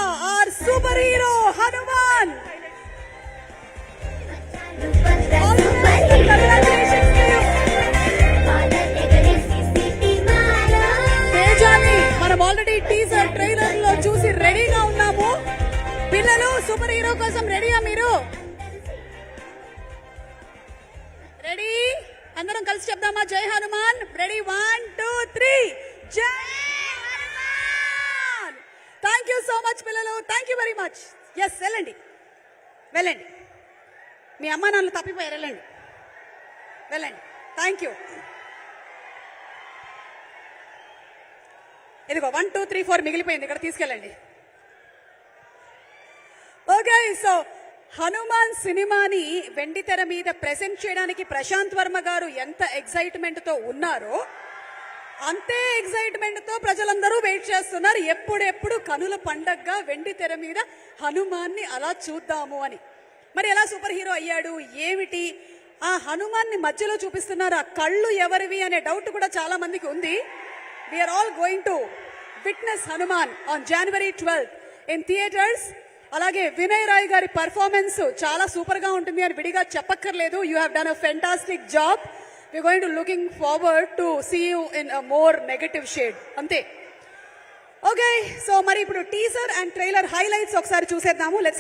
our superhero Hanuman. Congratulations to you. తేజాని మనం already teaser trailer లో చూసి రెడీగా ఉన్నాము. పిల్లలు సూపర్ హీరో కోసం రెడీయా మీరు? రెడీ? అందరం కలిసి చెప్దామా జై హనుమాన్? రెడీ 1 2 3 జై Hanuman. Thank you so much పిల్లలు, thank you very much. Yes, వెళ్ళండి వెళ్ళండి, మీ అమ్మ నాన్నలు తప్పిపోయారు, వెళ్ళండి వెళ్ళండి. Thank you. ఇదిగో 1 2 3 4 మిగిలిపోయింది, ఇక్కడ తీసుకెళ్ళండి. ఓకే, సో హనుమాన్ సినిమాని వెండి తెర మీద ప్రెజెంట్ చేయడానికి ప్రశాంత్ వర్మ గారు ఎంత ఎక్సైట్మెంట్ తో ఉన్నారో అంతే ఎక్సైట్మెంట్ తో ప్రజలందరూ వెయిట్ చేస్తున్నారు. ఎప్పుడెప్పుడు కనుల పండగగా వెండి తెర మీద హనుమాన్ని అలా చూద్దాము అని. మరి ఎలా సూపర్ హీరో అయ్యాడు ఏమిటి? ఆ హనుమాన్ని మధ్యలో చూపిస్తున్నారు, ఆ కళ్ళు ఎవరివి అనే డౌట్ కూడా చాలా మందికి ఉంది. We're all going to witness Hanuman on January 12th in theatres. అలాగే వినయ్ రాయ్ గారి పర్ఫార్మెన్స్ చాలా సూపర్ గా ఉంటుంది అని విడిగా చెప్పక్కర్లేదు. You have done a fantastic job. We're going to looking forward to see you in a more negative shade. అంతే. Okay, so మరి ఇప్పుడు టీజర్ అండ్ ట్రైలర్ హైలైట్స్ ఒకసారి చూసేద్దాము. లెట్స్